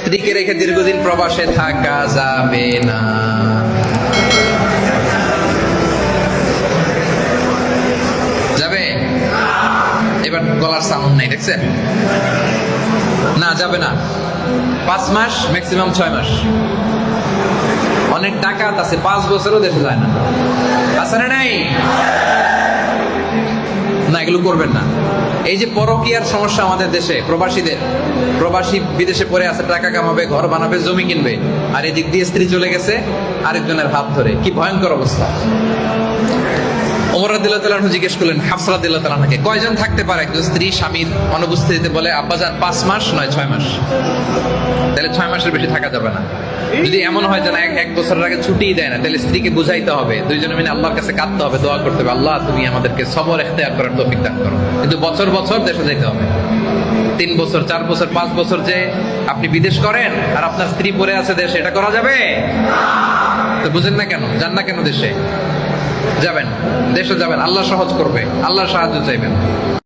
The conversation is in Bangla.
স্ত্রীকে রেখে দীর্ঘদিন প্রবাসে থাকা যাবে না। যাবে? এবার গলার সাউন্ড নেই, দেখছেন? না, যাবে না। 5 মাস, ম্যাক্সিমাম 6 মাস। অনেক ডাকাত আছে 5 বছরও দেশে যায় না, আছে না নাই? না, এগুলো করবেন না। এই যে পরকীয়ার সমস্যা আমাদের দেশে, প্রবাসীদের, প্রবাসী বিদেশে পড়ে আছে, টাকা কামাবে, ঘর বানাবে, জমি কিনবে, আর এদিক দিয়ে স্ত্রী চলে গেছে আরেকজনের হাত ধরে। কি ভয়ঙ্কর অবস্থা! ওমর রাদিয়াল্লাহু তাআলা আনহু জিজ্ঞেস করলেন হাফসা রাদিয়াল্লাহু তাআলা আনহাকে, কয়জন থাকতে পারে একজন স্ত্রী স্বামীর অনুপস্থিতিতে? বলে, আব্বাজান 5 মাস নয় 6 মাস। তাহলে 6 মাসের বেশি থাকা যাবে না। যদি এমন হয় যে না, 1 বছরের আগে ছুটিই দেয় না, তাহলে স্ত্রীকে বুঝাইতে হবে, দুইজনে মিলে আল্লাহর কাছে কাঁদতে হবে, দোয়া করতে হবে, আল্লাহ তুমি আমাদেরকে সবর ইখতিয়ার করার তৌফিক দান করো। কিন্তু বছর বছর দেশে যাইতে হবে। 3 বছর, 4 বছর, 5 বছর যে আপনি বিদেশ করেন আর আপনার স্ত্রী পড়ে আছে দেশে, এটা করা যাবে? তো বুঝেন না কেন? যান না কেন দেশে? যাবেন, দেশে যাবেন, আল্লাহ সহজ করবে, আল্লাহর সাহায্য চাইবেন।